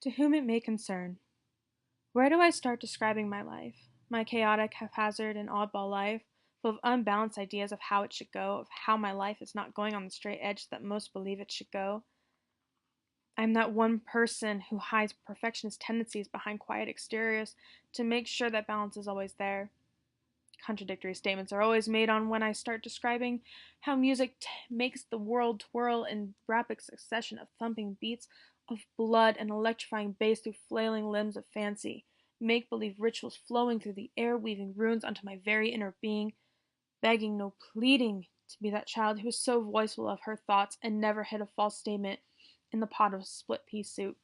To whom it may concern, where do I start describing my life? My chaotic, haphazard, and oddball life, full of unbalanced ideas of how it should go, of how my life is not going on the straight edge that most believe it should go. I'm that one person who hides perfectionist tendencies behind quiet exteriors to make sure that balance is always there. Contradictory statements are always made on when I start describing how music makes the world twirl in rapid succession of thumping beats of blood and electrifying bass through flailing limbs of fancy, make believe rituals flowing through the air, weaving runes onto my very inner being, begging, no pleading, to be that child who was so voiceful of her thoughts and never hid a false statement in the pot of split pea soup.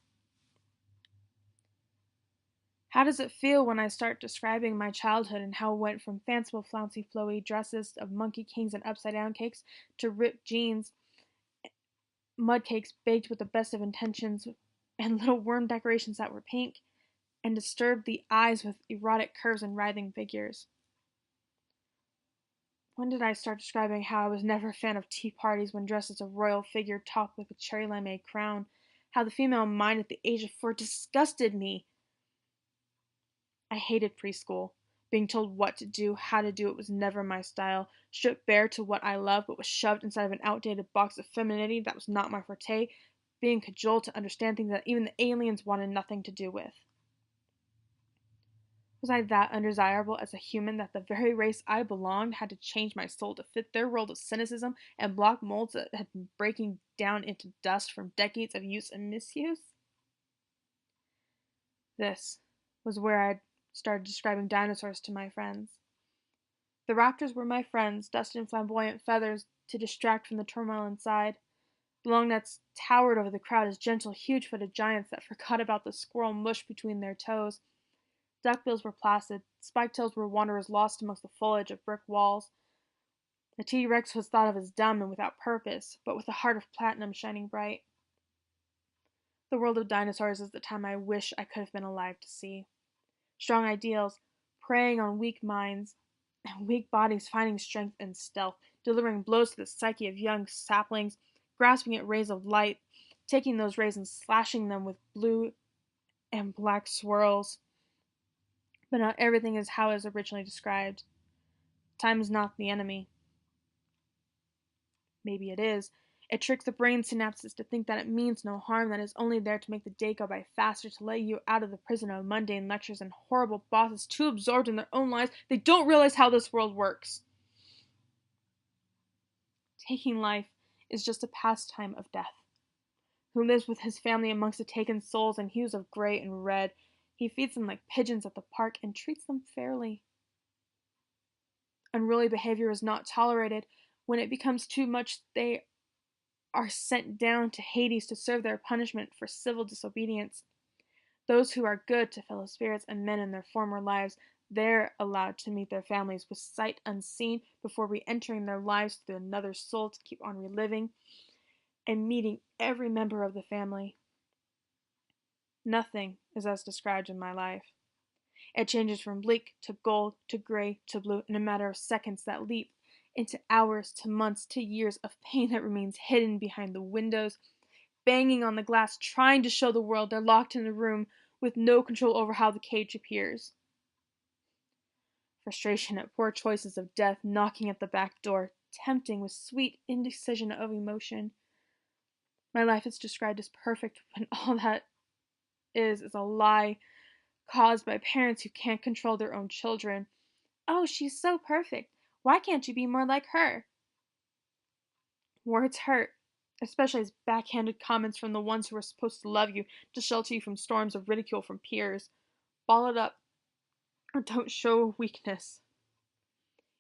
How does it feel when I start describing my childhood and how it went from fanciful, flouncy, flowy dresses of monkey kings and upside down cakes to ripped jeans, mud cakes baked with the best of intentions, and little worm decorations that were pink and disturbed the eyes with erotic curves and writhing figures? When did I start describing how I was never a fan of tea parties when dressed as a royal figure topped with a cherry limeade crown? How the female mind at the age of 4 disgusted me. I hated preschool. Being told what to do, how to do it was never my style. Stripped bare to what I loved, but was shoved inside of an outdated box of femininity that was not my forte. Being cajoled to understand things that even the aliens wanted nothing to do with. Was I that undesirable as a human that the very race I belonged had to change my soul to fit their world of cynicism and block molds that had been breaking down into dust from decades of use and misuse? This was where I started describing dinosaurs to my friends. The raptors were my friends, dusted in flamboyant feathers to distract from the turmoil inside. The longnecks towered over the crowd as gentle, huge-footed giants that forgot about the squirrel mush between their toes. Duckbills were placid, spiketails were wanderers lost amongst the foliage of brick walls. The T-Rex was thought of as dumb and without purpose, but with a heart of platinum shining bright. The world of dinosaurs is the time I wish I could have been alive to see. Strong ideals, preying on weak minds, and weak bodies finding strength in stealth, delivering blows to the psyche of young saplings, grasping at rays of light, taking those rays and slashing them with blue and black swirls. But not everything is how it was originally described. Time is not the enemy. Maybe it is. It tricks the brain synapses to think that it means no harm, that is only there to make the day go by faster, to let you out of the prison of mundane lectures and horrible bosses too absorbed in their own lives they don't realize how this world works. Taking life is just a pastime of death. Who lives with his family amongst the taken souls in hues of gray and red. He feeds them like pigeons at the park and treats them fairly. Unruly behavior is not tolerated. When it becomes too much, they are sent down to Hades to serve their punishment for civil disobedience. Those who are good to fellow spirits and men in their former lives, they're allowed to meet their families with sight unseen before re-entering their lives through another soul to keep on reliving and meeting every member of the family. Nothing is as described in my life. It changes from bleak to gold to gray to blue in a matter of seconds that leap into hours to months to years of pain that remains hidden behind the windows, banging on the glass, trying to show the world they're locked in a room with no control over how the cage appears. Frustration at poor choices of death knocking at the back door, tempting with sweet indecision of emotion. My life is described as perfect when all that is a lie caused by parents who can't control their own children. Oh, she's so perfect. Why can't you be more like her? Words hurt, especially as backhanded comments from the ones who are supposed to love you to shelter you from storms of ridicule from peers. Ball it up, or don't show weakness.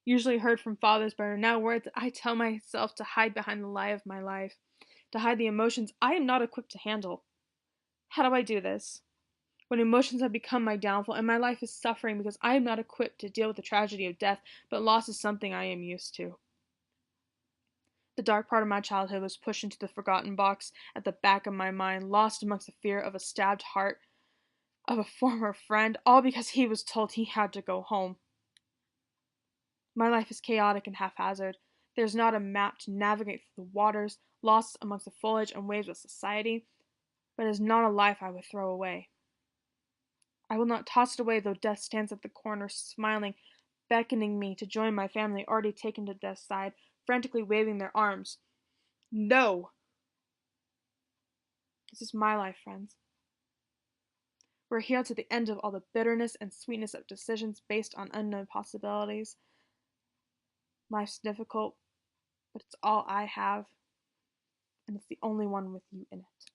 Usually heard from fathers, but are now words that I tell myself to hide behind the lie of my life, to hide the emotions I am not equipped to handle. How do I do this? When emotions have become my downfall and my life is suffering because I am not equipped to deal with the tragedy of death, but loss is something I am used to. The dark part of my childhood was pushed into the forgotten box at the back of my mind, lost amongst the fear of a stabbed heart of a former friend, all because he was told he had to go home. My life is chaotic and haphazard. There is not a map to navigate through the waters, lost amongst the foliage and waves of society. but it is not a life I would throw away. I will not toss it away, though death stands at the corner, smiling, beckoning me to join my family already taken to death's side, frantically waving their arms. No! This is my life, friends. We're here to the end of all the bitterness and sweetness of decisions based on unknown possibilities. Life's difficult, but it's all I have, and it's the only one with you in it.